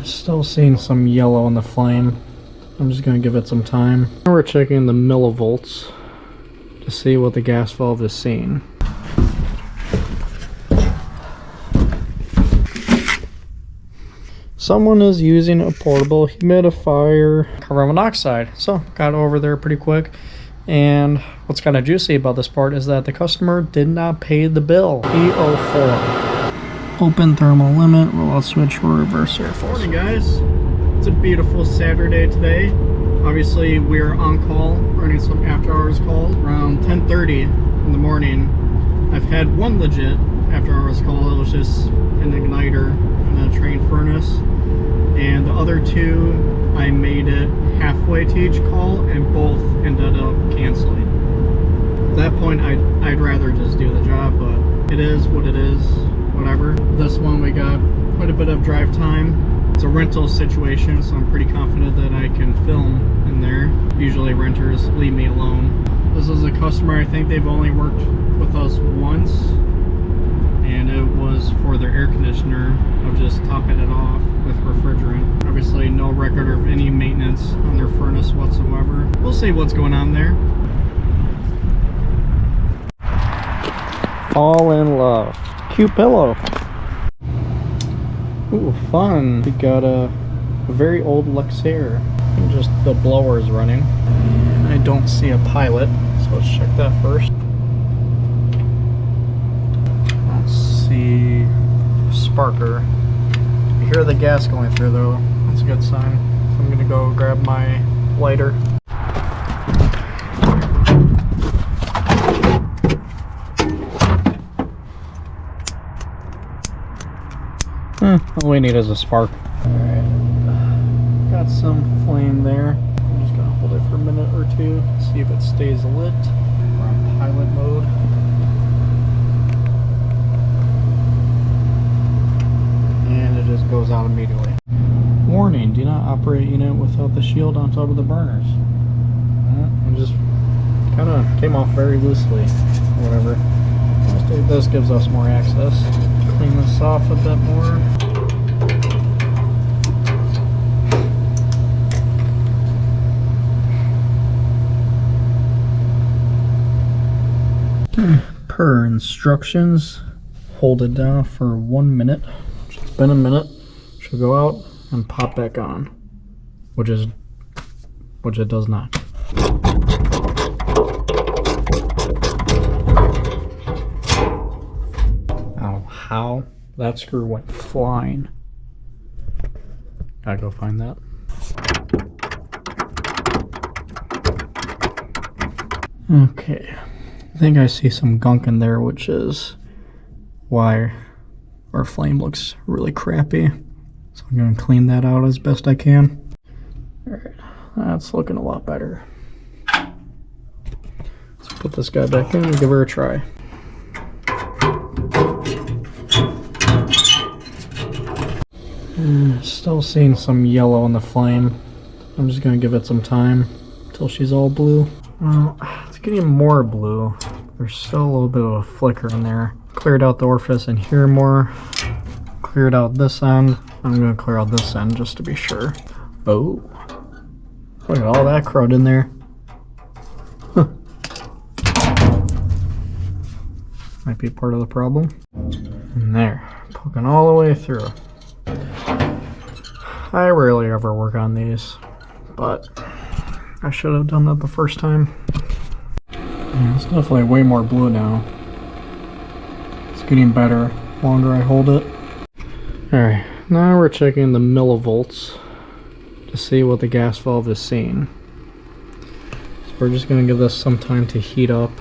Still seeing some yellow in the flame. I'm just going to give it some time. Now we're checking the millivolts to see what the gas valve is seeing. Someone is using a portable humidifier, carbon monoxide. So got over there pretty quick. And what's kind of juicy about this part is that the customer did not pay the bill. E04. Open thermal limit, rollout switch, reverse air force. Morning guys. It's a beautiful Saturday today. Obviously we're on call, running some after hours calls around 10:30 in the morning. I've had one legit after hours call. It was just an igniter and a Trane furnace. And the other two, I made it halfway to each call and both ended up canceling. At that point, I'd rather just do the job, but it is what it is, whatever. This one, we got quite a bit of drive time. It's a rental situation, so I'm pretty confident that I can film in there. Usually renters leave me alone. This is a customer, I think they've only worked with us once, and it was for their air conditioner of just topping it off with refrigerant. Obviously no record of any maintenance on their furnace whatsoever. We'll see what's going on there. Fall in love. Cute pillow. Ooh, fun. We got a very old Luxair. And just the blower is running. I don't see a pilot, so let's check that first. I don't see a sparker. You hear the gas going through though. That's a good sign. So I'm gonna go grab my lighter. All we need is a spark. Alright. Got some flame there. I'm just gonna hold it for a minute or two, see if it stays lit. We're on pilot mode. And it just goes out immediately. Warning, do not operate unit without the shield on top of the burners. It just kind of came off very loosely. Whatever. This gives us more access. Clean this off a bit more. Per instructions, hold it down for 1 minute. It's been a minute. Should go out and pop back on, which it does not. Oh, how that screw went flying. Gotta go find that. Okay. I think I see some gunk in there, which is why our flame looks really crappy. So I'm going to clean that out as best I can. Alright, that's looking a lot better. Let's put this guy back in and give her a try. Still seeing some yellow in the flame. I'm just going to give it some time until she's all blue. Well, it's getting more blue. There's still a little bit of a flicker in there. Cleared out the orifice in here more. Cleared out this end. I'm going to clear out this end just to be sure. Oh. Look at all that crud in there. Huh. Might be part of the problem. And there. Poking all the way through. I rarely ever work on these, but I should have done that the first time. Yeah, it's definitely way more blue now. It's getting better the longer I hold it. Alright, now we're checking the millivolts to see what the gas valve is seeing. So we're just going to give this some time to heat up.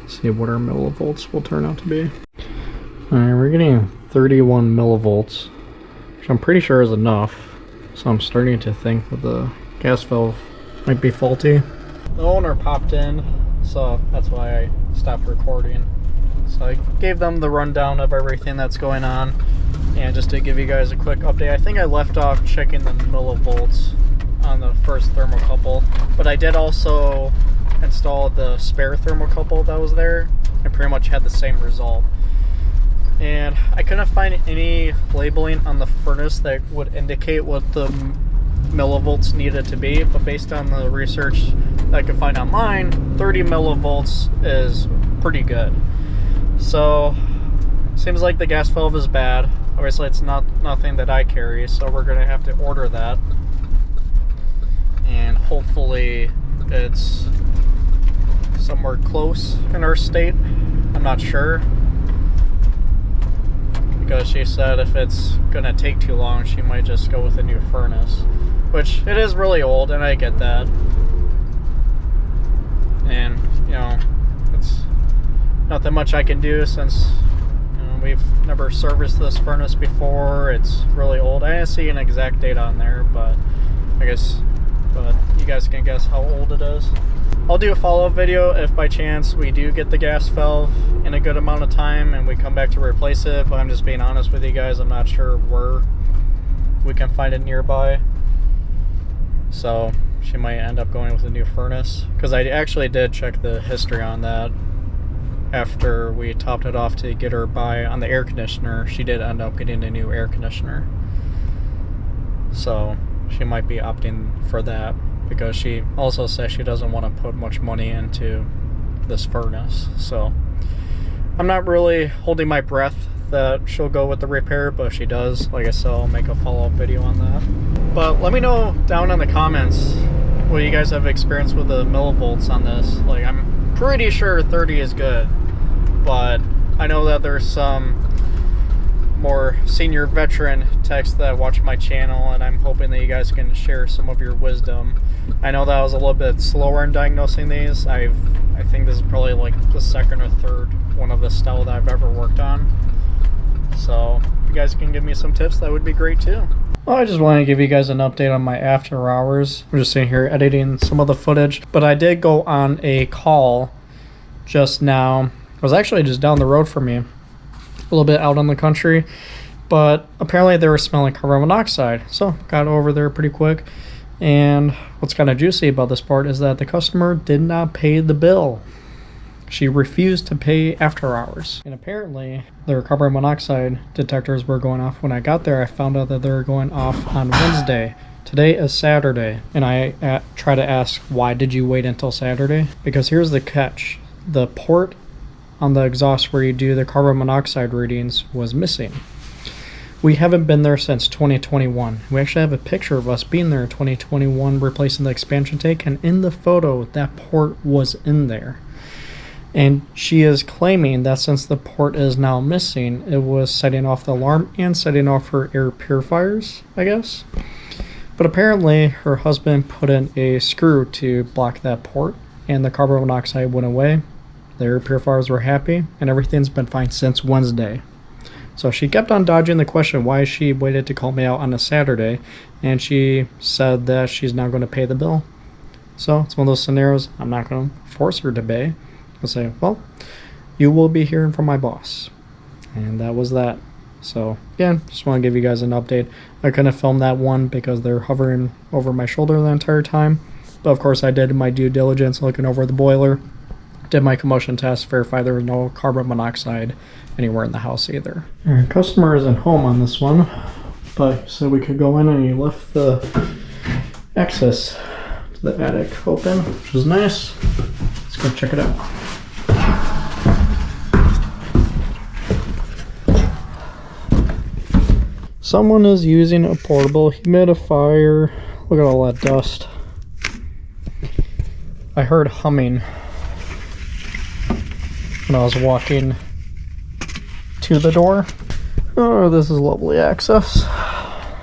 See what our millivolts will turn out to be. Alright, we're getting 31 millivolts, which I'm pretty sure is enough. So I'm starting to think that the gas valve might be faulty. The owner popped in, so that's why I stopped recording. So I gave them the rundown of everything that's going on, and just to give you guys a quick update, I think I left off checking the millivolts on the first thermocouple, but I did also install the spare thermocouple that was there. I pretty much had the same result. and I couldn't find any labeling on the furnace that would indicate what the millivolts needed to be, but based on the research that I could find online, 30 millivolts is pretty good. So seems like the gas valve is bad. Obviously it's nothing that I carry, so we're gonna have to order that, and hopefully it's somewhere close in our state. I'm not sure, because she said if it's gonna take too long, she might just go with a new furnace, which it is really old, and I get that. And you know, it's nothing much I can do since we've never serviced this furnace before. It's really old. I didn't see an exact date on there, but you guys can guess how old it is. I'll do a follow-up video if by chance we do get the gas valve in a good amount of time and we come back to replace it, but I'm just being honest with you guys, I'm not sure where we can find it nearby. So she might end up going with a new furnace, because I actually did check the history on that. After we topped it off to get her by on the air conditioner, she did end up getting a new air conditioner. So she might be opting for that, because she also says she doesn't want to put much money into this furnace. So I'm not really holding my breath that she'll go with the repair, but if she does, like I said, I'll make a follow-up video on that. But let me know down in the comments what you guys have experienced with the millivolts on this. Like, I'm pretty sure 30 is good, but I know that there's some more senior veteran techs that watch my channel, and I'm hoping that you guys can share some of your wisdom. I know that I was a little bit slower in diagnosing these. I think this is probably like the second or third one of the style that I've ever worked on. So if you guys can give me some tips, that would be great too. Well, I just want to give you guys an update on my after hours. I'm just sitting here editing some of the footage, but I did go on a call just now. It was actually just down the road from me, a little bit out in the country, but apparently they were smelling carbon monoxide. So got over there pretty quick. And what's kind of juicy about this part is that the customer did not pay the bill. She refused to pay after hours. And apparently their carbon monoxide detectors were going off. When I got there, I found out that they were going off on Wednesday. Today is Saturday. And I try to ask, why did you wait until Saturday? Because here's the catch. The port on the exhaust where you do the carbon monoxide readings was missing. We haven't been there since 2021. We actually have a picture of us being there in 2021 replacing the expansion tank, and in the photo that port was in there. And she is claiming that since the port is now missing, it was setting off the alarm and setting off her air purifiers, I guess. But apparently her husband put in a screw to block that port, and the carbon monoxide went away. The air purifiers were happy, and everything's been fine since Wednesday. So she kept on dodging the question why she waited to call me out on a Saturday, and she said that she's not going to pay the bill. So it's one of those scenarios. I'm not going to force her to pay. I'll say, well, you will be hearing from my boss. And that was that. So again, just want to give you guys an update. I couldn't film that one because they're hovering over my shoulder the entire time. But of course I did my due diligence looking over the boiler. Did my combustion test, verified there was no carbon monoxide anywhere in the house either. Our customer isn't home on this one, but so we could go in and you left the access to the attic open, which is nice. Let's go check it out. Someone is using a portable humidifier. Look at all that dust. I heard humming when I was walking to the door. Oh, this is lovely access.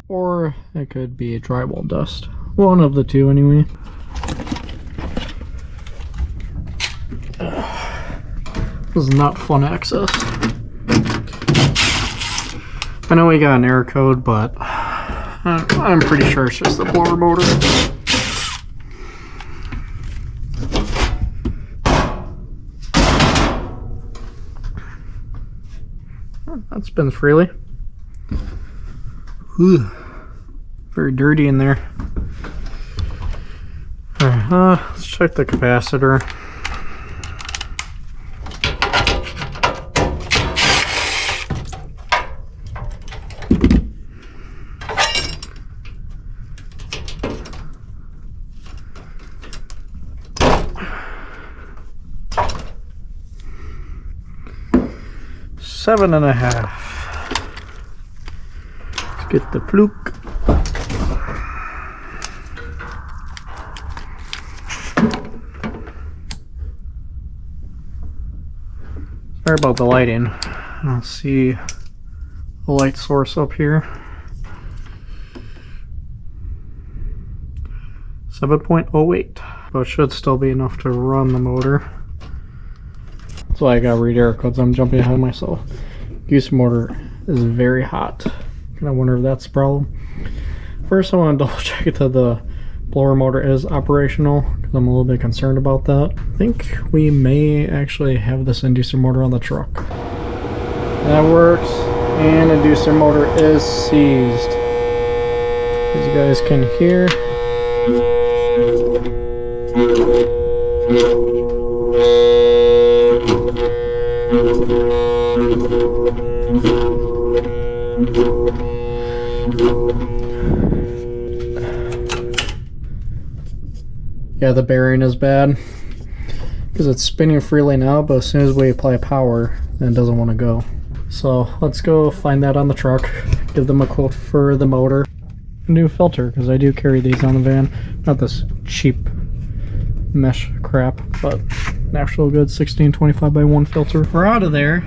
Or it could be drywall dust. One of the two anyway. This is not fun access. I know we got an error code, but I'm pretty sure it's just the blower motor. That spins freely. Ooh, very dirty in there. Alright, let's check the capacitor. 7.5. Let's get the fluke. Sorry about the lighting. I'll see the light source up here. 7.08, but it should still be enough to run the motor. That's why I got read air because I'm jumping ahead of myself. Goose motor is very hot, and I wonder if that's the problem. First, I want to double check that the blower motor is operational because I'm a little bit concerned about that. I think we may actually have this inducer motor on the truck. That works, and inducer motor is seized. As you guys can hear. Yeah, the bearing is bad because it's spinning freely now, but as soon as we apply power, then it doesn't want to go. So let's go find that on the truck, give them a quote for the motor. New filter, because I do carry these on the van. Not this cheap mesh crap, but an actual good 1625 by 1 filter. We're out of there.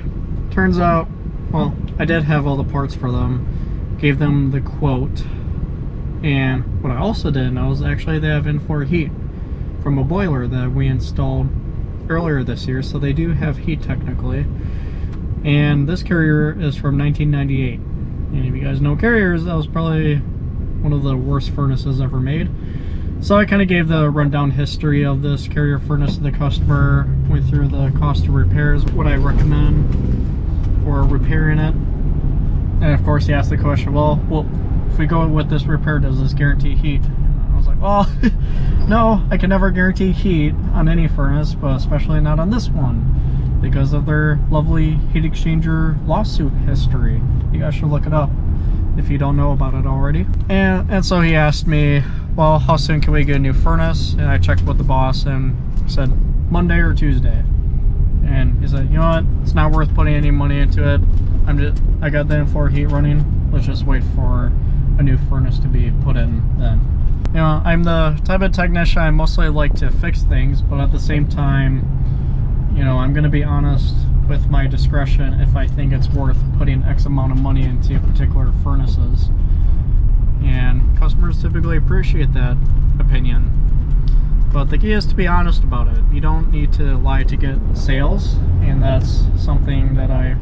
Turns out, well, I did have all the parts for them, gave them the quote, and what I also didn't know is actually they have in-floor heat from a boiler that we installed earlier this year, so they do have heat technically. And this carrier is from 1998, and if you guys know carriers, that was probably one of the worst furnaces ever made. So I kind of gave the rundown history of this carrier furnace to the customer, went through the cost of repairs, what I recommend for repairing it, and of course he asked the question, well, if we go with this repair, does this guarantee heat? And I was like, well, no, I can never guarantee heat on any furnace, but especially not on this one, because of their lovely heat exchanger lawsuit history. You guys should look it up if you don't know about it already. And so he asked me, well, how soon can we get a new furnace? And I checked with the boss and said Monday or Tuesday. And he said, you know what, it's not worth putting any money into it. I got the in-floor heat running. Let's just wait for a new furnace to be put in then. You know, I'm the type of technician I mostly like to fix things, but at the same time, you know, I'm gonna be honest with my discretion if I think it's worth putting X amount of money into particular furnaces. And customers typically appreciate that opinion. But the key is to be honest about it. You don't need to lie to get sales, and that's something that I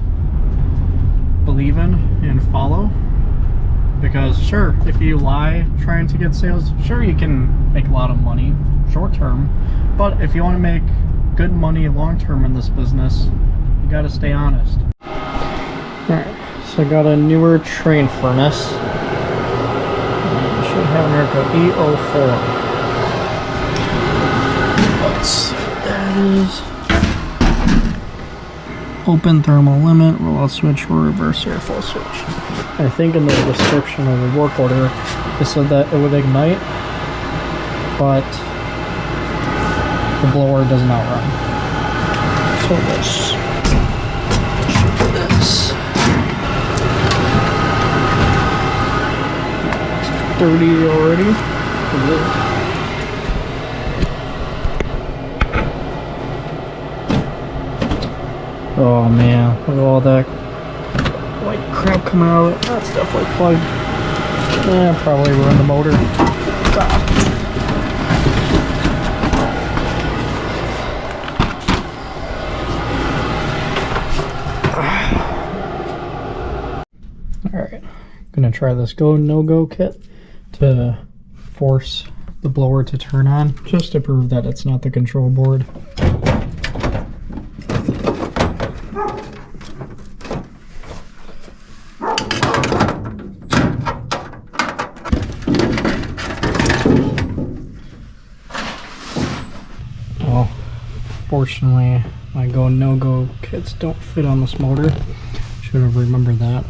believe in and follow. Because sure, if you lie trying to get sales, sure, you can make a lot of money short term, but if you want to make good money long term in this business, you got to stay honest. Alright, so I got a newer Trane furnace. Should have an Erica E04. Let's see what that is. Open thermal limit, rollout switch, or reverse airflow switch. I think in the description of the work order it said that it would ignite, but the blower does not run. So let's check this. 30 already. Oh man, look at all that white crap coming out of it. That's definitely plugged. Yeah, probably ruined the motor. Alright, I'm gonna try this go no-go kit to force the blower to turn on, just to prove that it's not the control board. Well, fortunately my go no-go kits don't fit on this motor. Should have remembered that.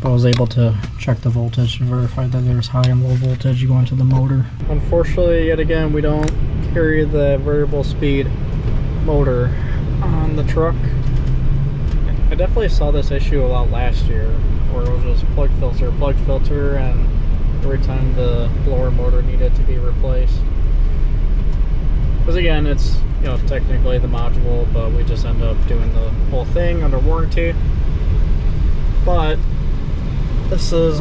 I was able to check the voltage and verify that there's high and low voltage going to the motor. Unfortunately, yet again, we don't carry the variable speed motor on the truck. I definitely saw this issue a lot last year, where it was just plug filter, and every time the blower motor needed to be replaced. Because again, it's, you know, technically the module, but we just end up doing the whole thing under warranty. But this is,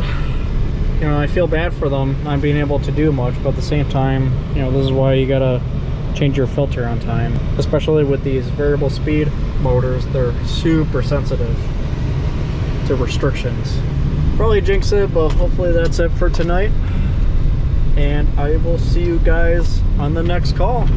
you know, I feel bad for them not being able to do much, but at the same time, you know, this is why you gotta change your filter on time. Especially with these variable speed motors, they're super sensitive to restrictions. Probably jinx it, but hopefully that's it for tonight. And I will see you guys on the next call.